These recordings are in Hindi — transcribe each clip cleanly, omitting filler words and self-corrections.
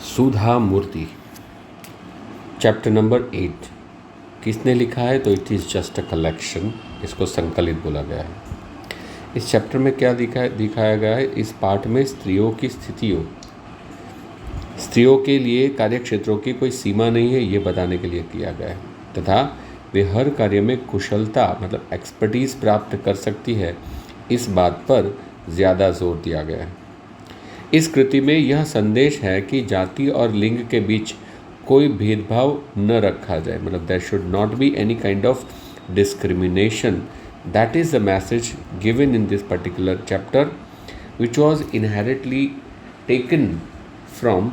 सुधा मूर्ति, चैप्टर नंबर 8। किसने लिखा है? तो it is just a collection, इसको संकलित बोला गया है। इस चैप्टर में क्या दिखाया गया है? इस पाठ में स्त्रियों की स्थितियों, स्त्रियों के लिए कार्यक्षेत्रों की कोई सीमा नहीं है, ये बताने के लिए किया गया है, तथा वे हर कार्य में कुशलता मतलब एक्सपर्टीज़ प्राप्त कर सकती है, इस बात पर ज़्यादा जोर दिया गया है। इस कृति में यह संदेश है कि जाति और लिंग के बीच कोई भेदभाव न रखा जाए, मतलब there should not be any kind of discrimination. That is the message given in this particular chapter, which was inherently taken from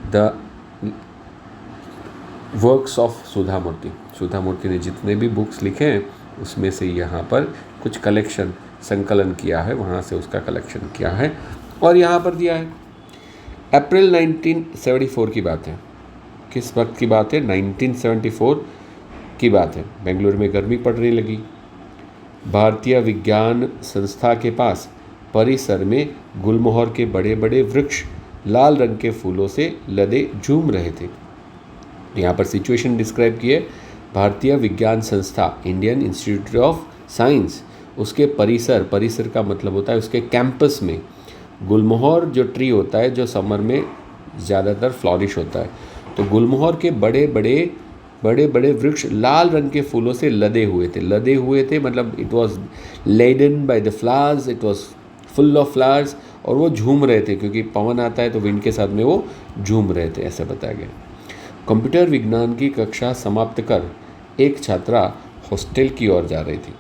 the works of Sudha Murthy. Sudha Murthy ने जितने भी बुक्स लिखे हैं उसमें से यहाँ पर कुछ कलेक्शन संकलन किया है, वहाँ से उसका कलेक्शन किया है और यहाँ पर दिया है। अप्रैल 1974 की बात है। किस वक्त की बात है? 1974 की बात है। बेंगलुरु में गर्मी पड़ने लगी। भारतीय विज्ञान संस्था के पास परिसर में गुलमोहर के बड़े बड़े वृक्ष लाल रंग के फूलों से लदे झूम रहे थे। यहाँ पर सिचुएशन डिस्क्राइब की है। भारतीय विज्ञान संस्था, इंडियन इंस्टीट्यूट ऑफ साइंस, उसके परिसर का मतलब होता है उसके कैंपस में गुलमोहर जो ट्री होता है, जो समर में ज़्यादातर फ्लॉरिश होता है, तो गुलमोहर के बड़े बड़े वृक्ष लाल रंग के फूलों से लदे हुए थे मतलब it was laden by the flowers, it was full of flowers, और वो झूम रहे थे क्योंकि पवन आता है तो विंड के साथ में वो झूम रहे थे, ऐसा बताया गया। कंप्यूटर विज्ञान की कक्षा समाप्त कर एक छात्रा हॉस्टल की ओर जा रही थी।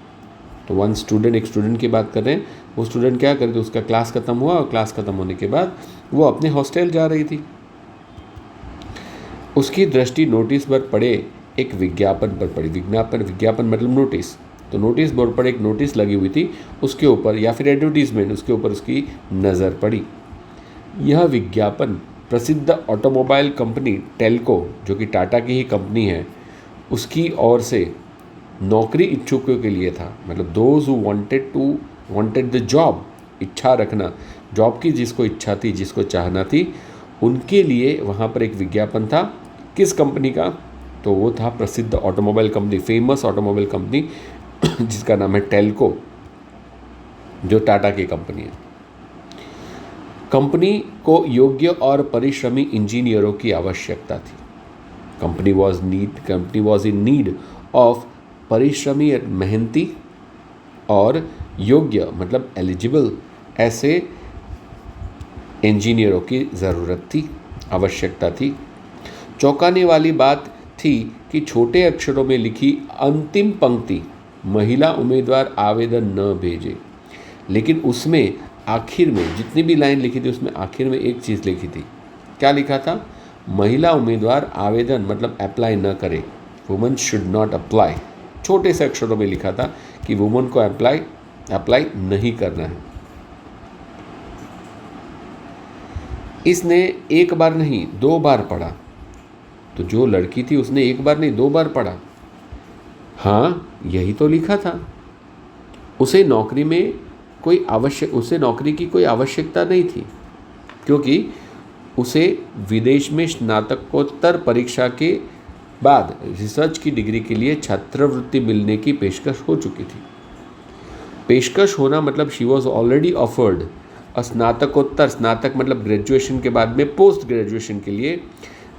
तो एक स्टूडेंट की बात कर रहे हैं। वो स्टूडेंट क्या करते, उसका क्लास खत्म हुआ और क्लास खत्म होने के बाद वो अपने हॉस्टल जा रही थी। उसकी दृष्टि नोटिस पर पड़े एक विज्ञापन पर पड़ी। विज्ञापन मतलब नोटिस। तो नोटिस बोर्ड पर एक नोटिस लगी हुई थी, उसके ऊपर, या फिर एडवर्टीजमेंट, उसके ऊपर उसकी नज़र पड़ी। यह विज्ञापन प्रसिद्ध ऑटोमोबाइल कंपनी टेल्को, जो कि टाटा की ही कंपनी है, उसकी ओर से नौकरी इच्छुकों के लिए था। मतलब those who wanted the job, इच्छा रखना, जॉब की जिसको इच्छा थी, जिसको चाहना थी, उनके लिए वहाँ पर एक विज्ञापन था। किस कंपनी का? तो वो था प्रसिद्ध automobile company, famous automobile company जिसका नाम है टेल्को, जो टाटा की कंपनी है। कंपनी को योग्य और परिश्रमी इंजीनियरों की आवश्यकता थी। Company was in need of परिश्रमी, मेहनती और योग्य मतलब एलिजिबल ऐसे इंजीनियरों की ज़रूरत थी, आवश्यकता थी। चौंकाने वाली बात थी कि छोटे अक्षरों में लिखी अंतिम पंक्ति, महिला उम्मीदवार आवेदन न भेजे, लेकिन उसमें आखिर में जितनी भी लाइन लिखी थी उसमें आखिर में एक चीज़ लिखी थी। क्या लिखा था? महिला उम्मीदवार आवेदन मतलब अप्लाई न करे, वुमन शुड नॉट अप्लाई। छोटे से अक्षरों में लिखा था कि वुमन को अप्लाई नहीं करना है। इसने एक बार नहीं 2 बार पढ़ा। तो जो लड़की थी उसने एक बार नहीं 2 बार पढ़ा। हाँ, यही तो लिखा था। उसे नौकरी की कोई आवश्यकता नहीं थी, क्योंकि उसे विदेश में स्नातकोत्तर परीक्षा के बाद रिसर्च की डिग्री के लिए छात्रवृत्ति मिलने की पेशकश हो चुकी थी। पेशकश होना मतलब शी वॉज ऑलरेडी ऑफर्ड स्नातक मतलब ग्रेजुएशन के बाद में पोस्ट ग्रेजुएशन के लिए,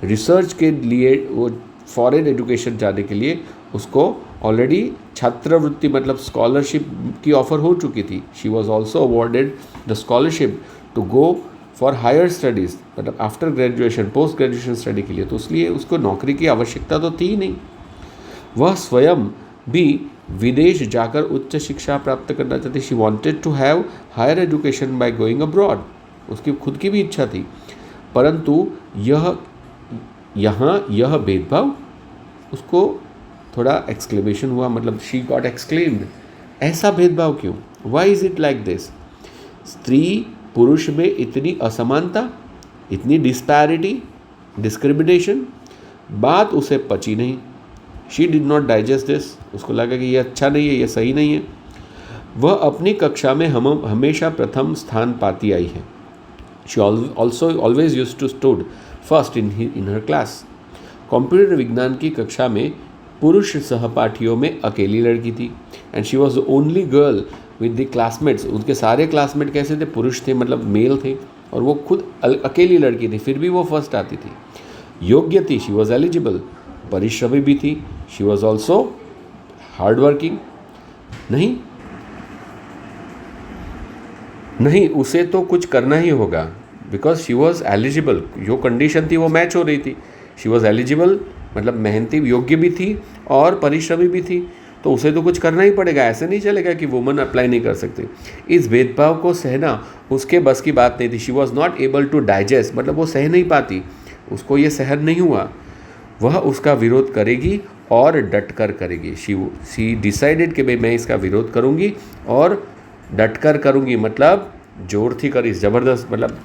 रिसर्च के लिए, वो फॉरेन एजुकेशन जाने के लिए उसको ऑलरेडी छात्रवृत्ति मतलब स्कॉलरशिप की ऑफ़र हो चुकी थी। She was also awarded the scholarship to go for higher studies, मतलब after graduation, post graduation study के लिए। तो इसलिए उसको नौकरी की आवश्यकता तो थी ही नहीं। वह स्वयं भी विदेश जाकर उच्च शिक्षा प्राप्त करना चाहती। She wanted to have higher education by going abroad, उसकी खुद की भी इच्छा थी। परंतु यह भेदभाव उसको थोड़ा एक्सक्लेमेशन हुआ, मतलब शी गॉट एक्सक्लेम्ड। ऐसा भेदभाव क्यों? Why is it like this? स्त्री पुरुष में इतनी असमानता, इतनी डिस्पैरिटी, डिस्क्रिमिनेशन, बात उसे पची नहीं। She did not digest this. उसको लगा कि ये अच्छा नहीं है, ये सही नहीं है। वह अपनी कक्षा में हमेशा प्रथम स्थान पाती आई है। She also always use to stood first in her class. Computer विज्ञान की कक्षा में पुरुष सहपाठियों में अकेली लड़की थी, and she was the only girl with the classmates. उनके सारे क्लासमेट कैसे थे? पुरुष थे, मतलब मेल थे, और वो खुद अकेली लड़की थी, फिर भी वो फर्स्ट आती थी। योग्य थी, शी वॉज एलिजिबल, परिश्रमी भी थी, she was also hard working. नहीं, उसे तो कुछ करना ही होगा, बिकॉज शी वॉज एलिजिबल। जो कंडीशन थी वो मैच हो रही थी। शी वॉज एलिजिबल मतलब मेहनती, योग्य भी थी और परिश्रमी भी थी, तो उसे तो कुछ करना ही पड़ेगा। ऐसे नहीं चलेगा कि वुमन अप्लाई नहीं कर सकती। इस भेदभाव को सहना उसके बस की बात नहीं थी। She was not able to digest, मतलब वो सह नहीं पाती, उसको ये सहन नहीं हुआ। वह उसका विरोध करेगी और डटकर करेगी। शी डिसाइडेड कि भाई मैं इसका विरोध करूँगी और डटकर करूँगी, मतलब जोर थी करी, ज़बरदस्त, मतलब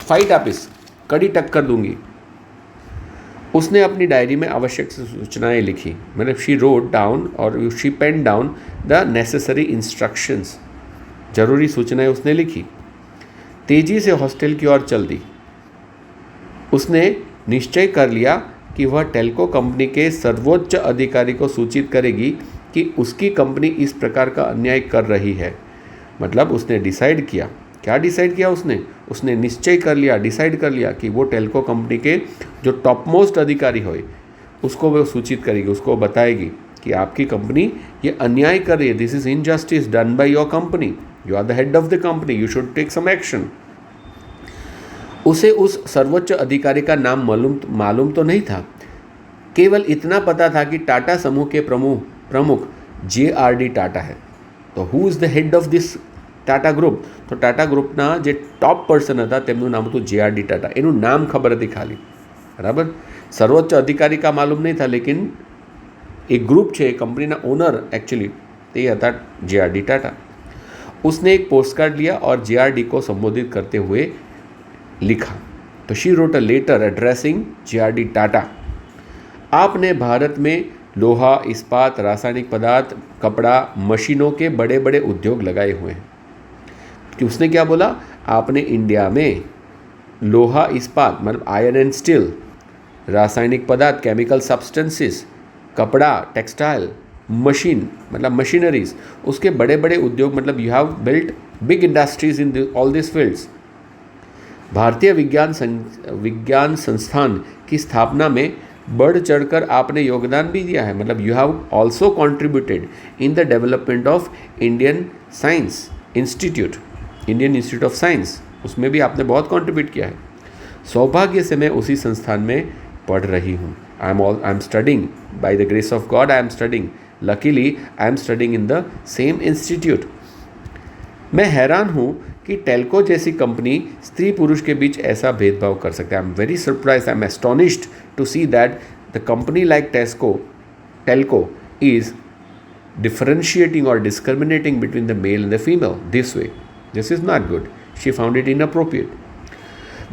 फाइट आपस, कड़ी टक्कर दूंगी। उसने अपनी डायरी में आवश्यक सूचनाएं लिखी, मतलब शी रोट डाउन और she pen down the necessary instructions. जरूरी सूचनाएं उसने लिखी। तेजी से हॉस्टल की ओर चल दी। उसने निश्चय कर लिया कि वह टेल्को कंपनी के सर्वोच्च अधिकारी को सूचित करेगी कि उसकी कंपनी इस प्रकार का अन्याय कर रही है। मतलब उसने डिसाइड किया, क्या डिसाइड किया उसने निश्चय कर लिया, डिसाइड कर लिया कि वो टेल्को कंपनी के जो टॉप मोस्ट अधिकारी होए उसको वो सूचित करेगी, उसको बताएगी कि आपकी कंपनी ये अन्याय कर रही है, this is injustice done by your company, you are the head of the company, you should take some action. उसे उस सर्वोच्च अधिकारी का नाम मालूम तो नहीं था, केवल इतना पता था कि टाटा समूह के प्रमुख JRD टाटा है। तो who is the head of this Tata group? તો ટાટા ગ્રુપના જે ટોપ પર્સન હતા તેમનું નામ હતું JRD ટાટા. એનું નામ ખબર હતી ખાલી, બરાબર. સર્વોચ્ચ અધિકારી કા માલુમ નહીં था, लेकिन एक ग्रुप છે, कंपनी ना ओनर एक्चुअली તે હતા JRD टाटा. उसने एक पोस्टकार्ड लिया और JRD को संबोधित करते हुए लिखा. तो she wrote a letter addressing JRD Tata. आपने भारत में लोहा, इस्पात, रासायनिक पदार्थ, कपड़ा, मशीनों के बड़े बड़े उद्योग लगाए हुए हैं. कि उसने क्या बोला? आपने इंडिया में लोहा, इस्पात मतलब आयरन एंड स्टील, रासायनिक पदार्थ केमिकल सब्सटेंसेस, कपड़ा टेक्सटाइल, मशीन मतलब मशीनरीज, उसके बड़े बड़े उद्योग मतलब you have built big industries in all this fields. भारतीय विज्ञान संस्थान की स्थापना में बढ़ चढ़कर आपने योगदान भी दिया है. मतलब you have also contributed in the development of Indian institute of science, उसमें भी आपने बहुत कंट्रीब्यूट किया है. सौभाग्य से मैं उसी संस्थान में पढ़ रही हूँ. I am studying by the grace of God, I am studying. Luckily I am studying in the same institute. मैं हैरान हूँ कि टेल्को जैसी कंपनी स्त्री पुरुष के बीच ऐसा भेदभाव कर सकते हैं. I am very surprise, I am astonished to see that the company like Telco is differentiating or discriminating between the male and the female this way. This is not good. She found it inappropriate.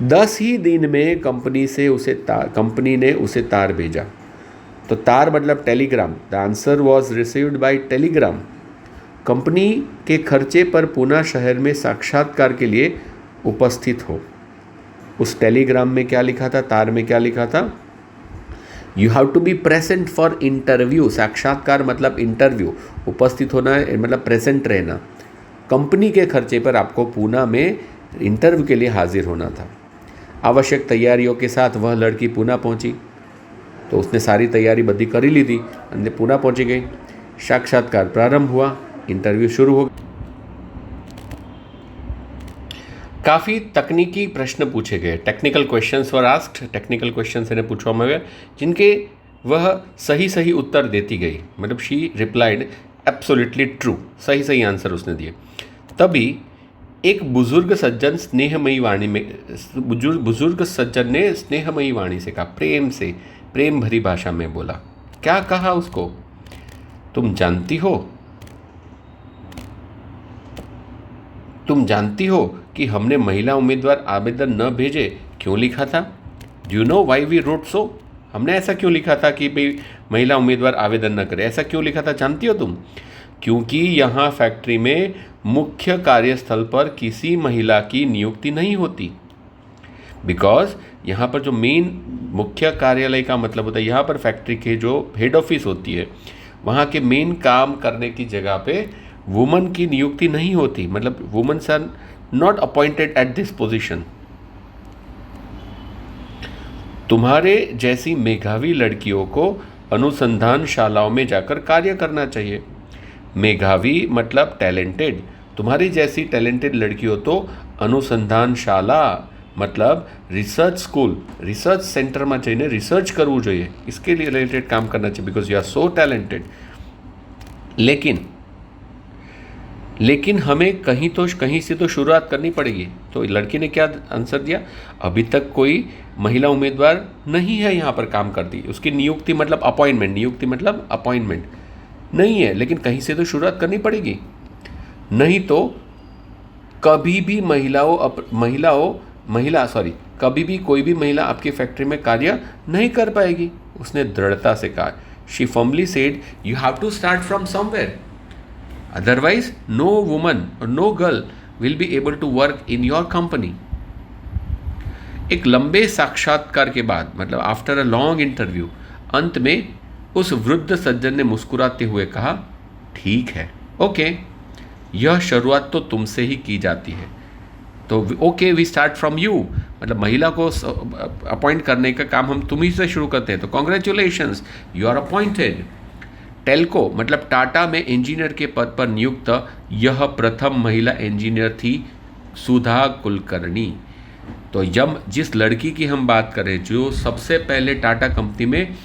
10 ही दिन में कंपनी ने उसे तार भेजा. तो तार मतलब Telegram. The answer was received by Telegram. Company के खर्चे पर पूना शहर में साक्षात्कार के लिए उपस्थित हो. उस टेलीग्राम में क्या लिखा था, तार में क्या लिखा था? You have to be present for interview. साक्षात्कार मतलब इंटरव्यू, उपस्थित होना मतलब प्रेजेंट रहना. कंपनी के खर्चे पर आपको पूना में इंटरव्यू के लिए हाजिर होना था. आवश्यक तैयारियों के साथ वह लड़की पूना पहुंची. तो उसने सारी तैयारी बदी करी ली थी, अंदर पूना पहुंची गई. साक्षात्कार प्रारंभ हुआ, इंटरव्यू शुरू हो गया. काफ़ी तकनीकी प्रश्न पूछे गए. Technical questions were asked. Technical questions इन्हें पूछવામાં આવ્યા जिनके वह सही उत्तर देती गई. मतलब शी रिप्लाइड एब्सोल्युटली ट्रू. सही आंसर उसने दिए. तभी एक बुजुर्ग सज्जन ने स्नेहमयी वाणी से कहा, प्रेम भरी भाषा में बोला. क्या कहा उसको? तुम जानती हो कि हमने महिला उम्मीदवार आवेदन न भेजे क्यों लिखा था? Do you know why we wrote so? हमने ऐसा क्यों लिखा था कि भाई महिला उम्मीदवार आवेदन न करे? ऐसा क्यों लिखा था जानती हो तुम? क्योंकि यहाँ फैक्ट्री में मुख्य कार्यस्थल पर किसी महिला की नियुक्ति नहीं होती। बिकॉज यहाँ पर जो मेन मुख्य कार्यालय का मतलब होता है, यहाँ पर फैक्ट्री के जो हेड ऑफिस होती है वहाँ के मेन काम करने की जगह पे वुमन की नियुक्ति नहीं होती, मतलब womens are not appointed at this position. तुम्हारे जैसी मेधावी लड़कियों को अनुसंधानशालाओं में जाकर कार्य करना चाहिए। मेधावी मतलब टैलेंटेड, तुम्हारी जैसी टैलेंटेड लड़कियों तो अनुसंधानशाला मतलब रिसर्च स्कूल, रिसर्च सेंटर में जઈને रिसर्च करવું જોઈએ, इसके लिए रिलेटेड काम करना चाहिए, because you are so talented. लेकिन हमें कहीं से तो शुरुआत करनी पड़ेगी। तो लड़की ने क्या आंसर दिया, अभी तक कोई महिला उम्मीदवार नहीं है यहाँ पर काम करती, उसकी नियुक्ति मतलब अपॉइंटमेंट, नियुक्ति मतलब अपॉइंटमेंट नहीं है, लेकिन कहीं से तो शुरुआत करनी पड़ेगी, नहीं तो कभी भी कभी भी कोई भी महिला आपकी फैक्ट्री में कार्य नहीं कर पाएगी। उसने दृढ़ता से कहा, she firmly said, you have to start from somewhere, otherwise no woman और no girl will be able to work in your company. एक लंबे साक्षात्कार के बाद, मतलब आफ्टर अ लॉन्ग इंटरव्यू, अंत में उस वृद्ध सज्जन ने मुस्कुराते हुए कहा, ठीक है, ओके, यह शुरुआत तो तुमसे ही की जाती है, तो okay we start from you, मतलब महिला को अपॉइंट करने का काम हम तुम ही से शुरू करते हैं, तो congratulations, you are appointed. Telco मतलब टाटा में इंजीनियर के पद पर नियुक्त यह प्रथम महिला इंजीनियर थी, सुधा कुलकर्णी। तो जब जिस लड़की की हम बात करें जो सबसे पहले टाटा कंपनी में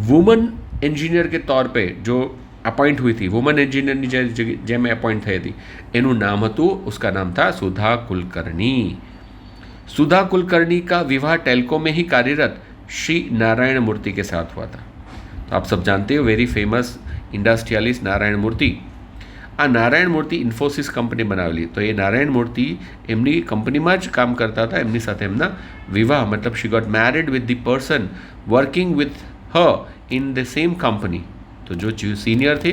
वुमन इंजीनियर के तौर पे जो अपॉइंट हुई थी, वुमन इंजीनियर जे में अपॉइंट થઈ હતી, એનું નામ હતું, उसका नाम था सुधा कुलकर्णी। सुधा कुलकर्णी का विवाह टेल्को में ही कार्यरत श्री नारायण मूर्ति के साथ हुआ था। तो आप सब जानते हो वेरी फेमस इंडस्ट्रियलिस्ट नारायण मूर्ति। आ नारायण मूर्ति इन्फोसिस कंपनी बनावेली, तो ये नारायण मूर्ति एमनी कंपनीમાં જ કામ કરતા હતા, એમની સાથે એમના વિવાહ, मतलब she got married with the person working with her in the same company. तो जो सीनियर थे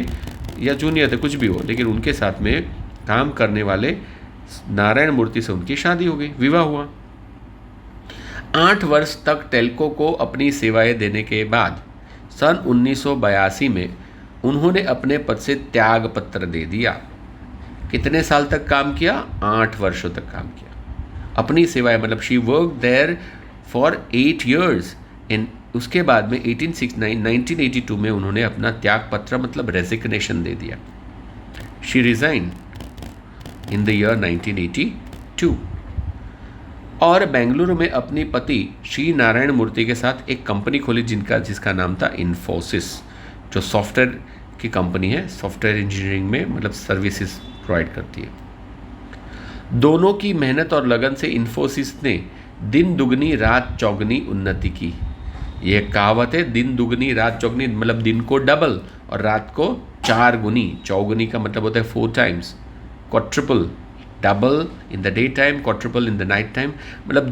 या जूनियर थे कुछ भी हो, लेकिन उनके साथ में काम करने वाले नारायण मूर्ति से उनकी शादी हो गई, विवाह हुआ। 8 वर्ष तक टेल्को को अपनी सेवाएं देने के बाद सन 1982 में उन्होंने अपने पद से त्याग पत्र दे दिया। कितने साल तक काम किया? 8 वर्षों तक काम किया। अपनी सेवाएं मतलब she work there for 8 years। इन उसके बाद में 1982 में उन्होंने अपना त्याग पत्र मतलब रेजिग्नेशन दे दिया। She resign in the year 1982 और बेंगलुरु में अपनी पति श्री नारायण मूर्ति के साथ एक कंपनी खोली जिसका नाम था इन्फोसिस, जो सॉफ्टवेयर की कंपनी है, सॉफ्टवेयर इंजीनियरिंग में मतलब सर्विसेज प्रोवाइड करती है। दोनों की मेहनत और लगन से इन्फोसिस ने दिन दुगनी रात चौगनी उन्नति की। ये कहावत है, दिन दुगनी रात चौगनी, मतलब दिन को डबल और रात को 4 गुनी। चौगुनी का मतलब होता है 4 times, quadruple, double in the day time, quadruple in the night time, मतलब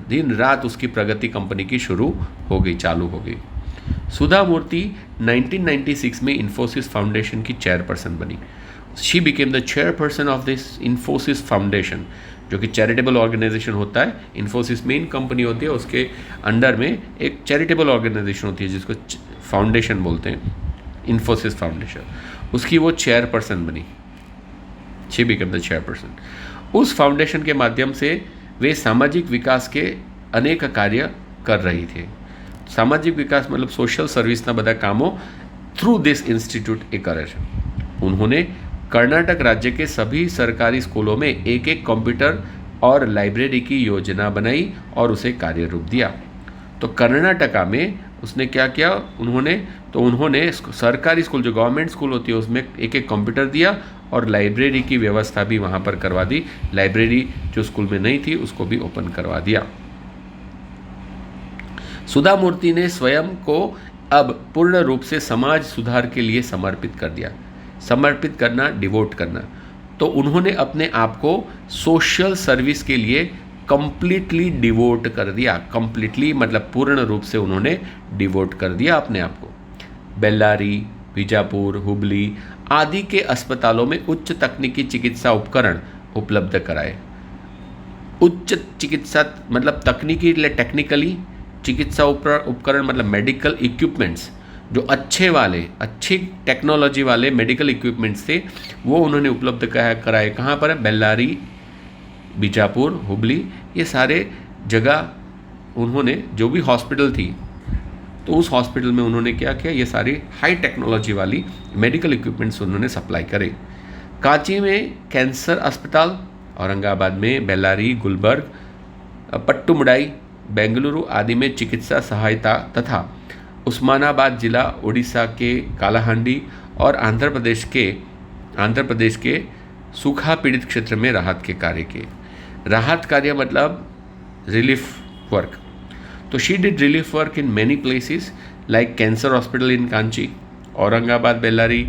दिन रात उसकी प्रगति कंपनी की शुरू हो गई, चालू हो गई। सुधा मूर्ति 1996 में इन्फोसिस फाउंडेशन की चेयरपर्सन बनी। She became the chairperson of this Infosys foundation, जो कि चैरिटेबल ऑर्गेनाइजेशन होता है। इन्फोसिस मेन कंपनी होती है, उसके अंडर में एक चैरिटेबल ऑर्गेनाइजेशन होती है जिसको फाउंडेशन बोलते हैं, इन्फोसिस फाउंडेशन। उसकी वो चेयरपर्सन बनी, शी बिकेम द चेयरपर्सन। उस फाउंडेशन के माध्यम से वे सामाजिक विकास के अनेक कार्य कर रही थे। सामाजिक विकास मतलब सोशल सर्विसना બધા કામો थ्रू दिस इंस्टीट्यूट એ કરે છે। उन्होंने कर्नाटक राज्य के सभी सरकारी स्कूलों में एक कंप्यूटर और लाइब्रेरी की योजना बनाई और उसे कार्य रूप दिया। तो कर्नाटका में उसने क्या किया, उन्होंने सरकारी स्कूल जो गवर्नमेंट स्कूल होती है उसमें एक कंप्यूटर दिया और लाइब्रेरी की व्यवस्था भी वहाँ पर करवा दी। लाइब्रेरी जो स्कूल में नहीं थी उसको भी ओपन करवा दिया। सुधा मूर्ति ने स्वयं को अब पूर्ण रूप से समाज सुधार के लिए समर्पित कर दिया। समर्पित करना, डिवोट करना। तो उन्होंने अपने आप को सोशल सर्विस के लिए कंप्लीटली डिवोट कर दिया। कंप्लीटली मतलब पूर्ण रूप से उन्होंने डिवोट कर दिया अपने आप को। बेल्लारी, बीजापुर, हुबली आदि के अस्पतालों में उच्च तकनीकी चिकित्सा उपकरण उपलब्ध कराए। उच्च चिकित्सा मतलब तकनीकी એટલે टेक्निकली, चिकित्सा उपकरण मतलब मेडिकल इक्विपमेंट्स, जो अच्छी टेक्नोलॉजी वाले मेडिकल इक्विपमेंट्स थे वो उन्होंने उपलब्ध कराए। कहाँ पर? बेल्लारी, बीजापुर, हुबली, ये सारे जगह उन्होंने, जो भी हॉस्पिटल थी तो उस हॉस्पिटल में उन्होंने क्या किया, ये सारी हाई टेक्नोलॉजी वाली मेडिकल इक्विपमेंट्स उन्होंने सप्लाई करे। कांची में कैंसर अस्पताल, औरंगाबाद में बेल्लारी, गुलबर्ग, पट्टुमडाई, बेंगलुरु आदि में चिकित्सा सहायता तथा उस्मानाबाद जिला उड़ीसा के कालाहांडी और आंध्र प्रदेश के सूखा पीड़ित क्षेत्र में राहत के कार्य किए। राहत कार्य मतलब रिलीफ वर्क। तो she did relief work in many places like cancer hospital in Kanchi, Aurangabad, Bellary,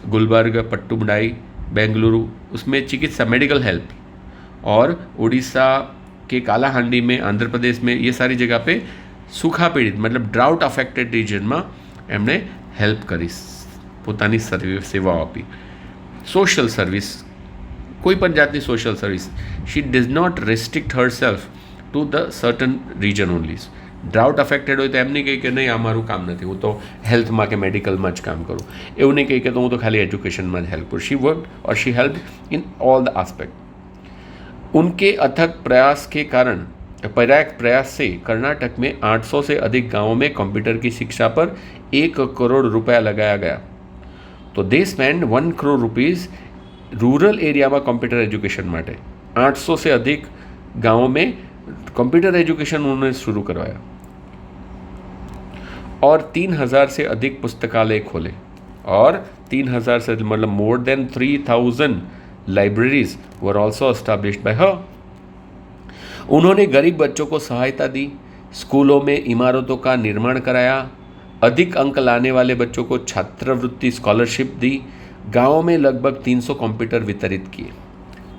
Gulbarga, Pattamadai, Bengaluru, उसमें चिकित्सा मेडिकल हेल्प, और उड़ीसा के कालाहांडी में, आंध्र प्रदेश में, ये सारी जगह पे सूखा पीड़ित मतलब ड्राउट अफेक्टेड रीजનમાં એમણે હેલ્પ કરી, પોતાની સેવાઓ આપી। સોશિયલ સર્વિસ, કોઈ પણ જાતની social service, she does not restrict herself to the certain region only. Drought affected હોય તો એમ નહીં કહે કે નહીં આ મારું કામ નથી, હું તો હેલ્થમાં કે મેડિકલમાં જ કામ કરું, એવું નહીં કહે કે તો હું તો ખાલી એજ્યુકેશનમાં જ હેલ્પ કરું। She work or she help in all the aspect. उनके अथक प्रयास से कर्नाटक में 800 से अधिक गांवों में कंप्यूटर की शिक्षा पर 1 करोड़ रुपया लगाया गया। तो they spend 1 crore rupees rural area में कंप्यूटर एजुकेशन माटे। 800 से अधिक गांवों में कंप्यूटर एजुकेशन उन्होंने शुरू करवाया और 3000 से अधिक पुस्तकालय खोले, और 3000 से मतलब more than 3000 libraries were also established bye हर। उन्होंने गरीब बच्चों को सहायता दी, स्कूलों में इमारतों का निर्माण कराया, अधिक अंक लाने वाले बच्चों को छात्रवृत्ति स्कॉलरशिप दी, गाँव में लगभग 300 कंप्यूटर वितरित किए।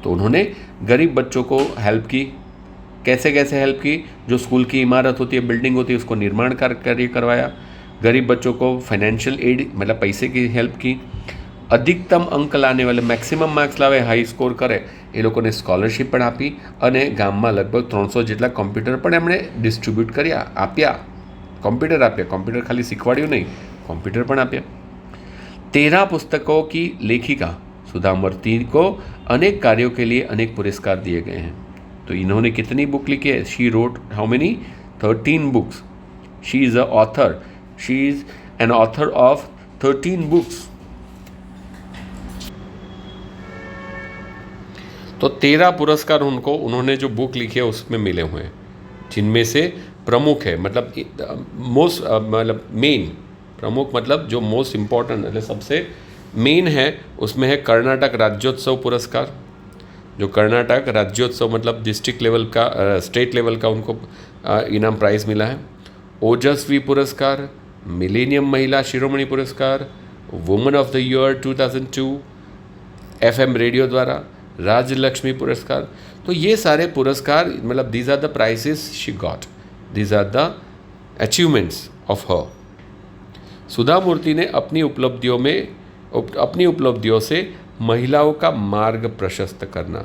तो उन्होंने गरीब बच्चों को हेल्प की। कैसे हेल्प की? जो स्कूल की इमारत होती है, बिल्डिंग होती है, उसको निर्माण कार्य करवाया। गरीब बच्चों को फाइनेंशियल एड मतलब पैसे की हेल्प की। अधिकतम अंक लाने वाले, मैक्सिमम मार्क्स लावे, हाई स्कोर करे, એ લોકોને સ્કોલરશીપ પણ આપી, અને ગામમાં લગભગ 300 જેટલા કોમ્પ્યુટર પણ એમણે ડિસ્ટ્રીબ્યુટ કર્યા, આપ્યા, કોમ્પ્યુટર આપ્યા। કોમ્પ્યુટર ખાલી શીખવાડ્યું નહીં, કોમ્પ્યુટર પણ આપ્યા। 13 पुस्तकों की लेखिका सुधा मूर्ति को अनेक कार्यों के लिए अनेक पुरस्कार दिए गए हैं। तो इन्होंने कितनी बुक लिखी है? She wrote how many? 13 books. She is a author, she is an author of 13 books. तो 13 पुरस्कार उन्होंने जो बुक लिखी है उसमें मिले हुए हैं, जिनमें से प्रमुख है मतलब मोस्ट मतलब मेन, प्रमुख मतलब जो मोस्ट इम्पॉर्टेंट मतलब सबसे मेन है, उसमें है कर्नाटक राज्योत्सव पुरस्कार। जो कर्नाटक राज्योत्सव मतलब डिस्ट्रिक्ट लेवल का, स्टेट लेवल का उनको इनाम प्राइज़ मिला है। ओजस्वी पुरस्कार, मिलेनियम महिला शिरोमणि पुरस्कार, women of the year 2002 FM radio द्वारा, राजलक्ष्मी पुरस्कार। तो ये सारे पुरस्कार मतलब these are the prizes she got, these are the achievements of her. Sudha Murthy ने अपनी उपलब्धियों से महिलाओं का मार्ग प्रशस्त करना,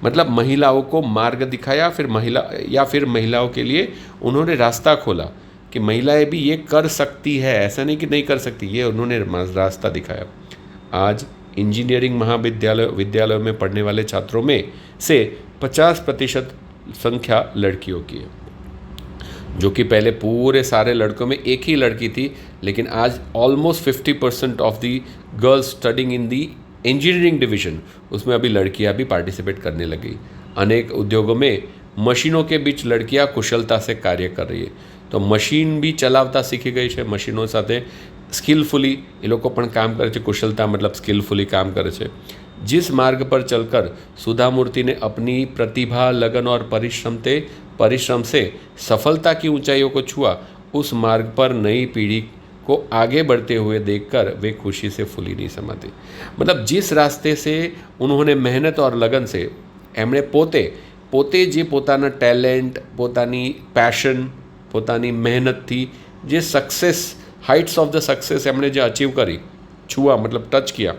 मतलब महिलाओं को मार्ग दिखाया, फिर महिलाओं के लिए उन्होंने रास्ता खोला कि महिलाएं भी ये कर सकती है, ऐसा नहीं कि नहीं कर सकती, ये उन्होंने रास्ता दिखाया। आज इंजीनियरिंग विद्यालयों में पढ़ने वाले छात्रों में से 50% संख्या लड़कियों की है, जो कि पहले पूरे सारे लड़कों में एक ही लड़की थी, लेकिन आज almost 50% of the girls studying in the engineering division, उसमें अभी लड़कियां भी पार्टिसिपेट करने लगी। अनेक उद्योगों में मशीनों के बीच लड़कियां कुशलता से कार्य कर रही है। तो मशीन भी चलावता सीखी गई है, मशीनों साथे स्किलफुली એ લોકો પણ કામ કરે છે, कुशलता मतलब स्किलफुली काम करे છે। जिस मार्ग पर चलकर सुधा मूर्ति ने अपनी प्रतिभा, लगन और परिश्रम से सफलता की ऊंचाइयों को छुआ, उस मार्ग पर नई पीढ़ी को आगे बढ़ते हुए देखकर वे खुशी से फूली नहीं समाते। मतलब जिस रास्ते से उन्होंने मेहनत और लगन से एमणे पोते जे पोताना टेलेंट, पोतानी पैशन, पोतानी मेहनत थी जे success, heights of the success एमणे जो अचीव करी, छुआ मतलब टच किया,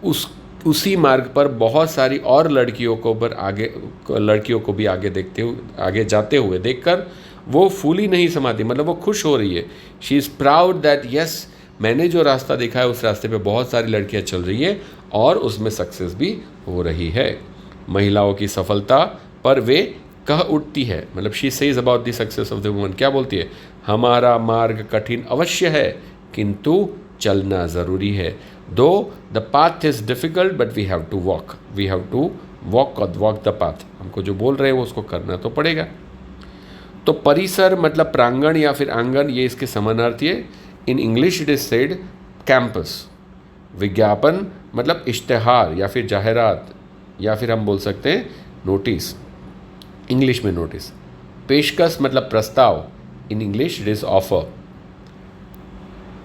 उसी मार्ग पर बहुत सारी और लड़कियों को भी आगे जाते हुए देखकर वो फूली नहीं समाती, मतलब वो खुश हो रही है। She is proud that yes, मैंने जो रास्ता देखा है उस रास्ते पे बहुत सारी लड़कियां चल रही है और उसमें सक्सेस भी हो रही है। महिलाओं की सफलता पर वे कह उठती है, मतलब she says about the success of the woman, क्या बोलती है, हमारा मार्ग कठिन अवश्य है किंतु चलना ज़रूरी है। Though the path is difficult but we have to walk the path, हमको जो बोल रहे हैं वो उसको करना तो पड़ेगा। तो परिसर मतलब प्रांगण या फिर आंगन, ये इसके समानार्थी है। In English it is said campus. विज्ञापन मतलब इश्तेहार या फिर जाहिरात, या फिर हम बोल सकते हैं नोटिस, इंग्लिश में नोटिस। पेशकश मतलब प्रस्ताव, in English it is offer.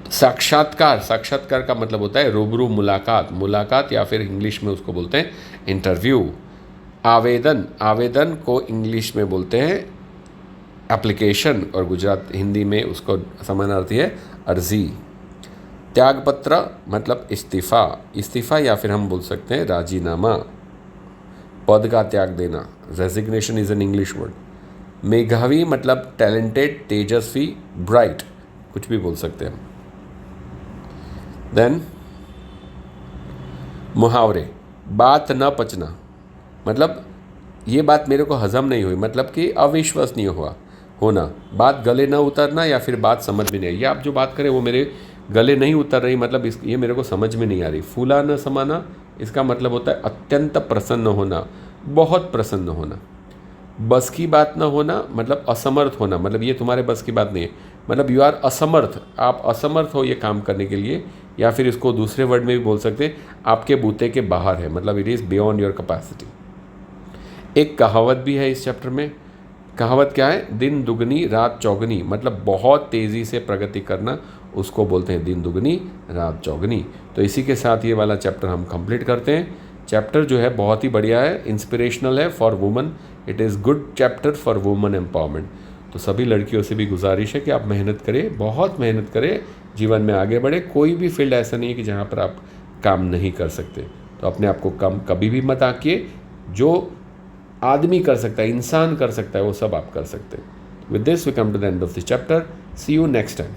साक्षात्कार का मतलब होता है रूबरू मुलाकात या फिर इंग्लिश में उसको बोलते हैं इंटरव्यू। आवेदन को इंग्लिश में बोलते हैं एप्लीकेशन और हिंदी में उसको समानार्थी है अर्जी। त्यागपत्र मतलब इस्तीफ़ा या फिर हम बोल सकते हैं राजीनामा, पद का त्याग देना, resignation is an English word. मेधावी मतलब टैलेंटेड, तेजस्वी, ब्राइट, कुछ भी बोल सकते हैं हम। देन मुहावरे, बात न पचना मतलब ये बात मेरे को हजम नहीं हुई, मतलब कि अविश्वसनीय होना, बात गले न उतरना या फिर बात समझ में नहीं आई, ये आप जो बात करें वो मेरे गले नहीं उतर रही, मतलब ये मेरे को समझ में नहीं आ रही। फूला न समाना, इसका मतलब होता है अत्यंत प्रसन्न होना, बहुत प्रसन्न होना। बस की बात न होना मतलब असमर्थ होना, मतलब ये तुम्हारे बस की बात नहीं है, मतलब यू आर असमर्थ, आप असमर्थ हो ये काम करने के लिए, या फिर इसको दूसरे वर्ड में भी बोल सकते हैं आपके बूते के बाहर है, मतलब it is beyond your capacity. एक कहावत भी है इस चैप्टर में। कहावत क्या है, दिन दुगनी रात चौगनी, मतलब बहुत तेज़ी से प्रगति करना, उसको बोलते हैं दिन दुगनी रात चौगनी। तो इसी के साथ ये वाला चैप्टर हम कंप्लीट करते हैं। चैप्टर जो है बहुत ही बढ़िया है, इंस्पिरेशनल है for woman, it is good chapter for woman empowerment. तो सभी लड़कियों से भी गुजारिश है कि आप मेहनत करें, बहुत मेहनत करें, जीवन में आगे बढ़े। कोई भी फील्ड ऐसा नहीं है कि जहाँ पर आप काम नहीं कर सकते, तो अपने आप को कम कभी भी मत आंकिए। जो आदमी कर सकता है, इंसान कर सकता है, वो सब आप कर सकते हैं। With this we come to the end of this chapter. See you next time.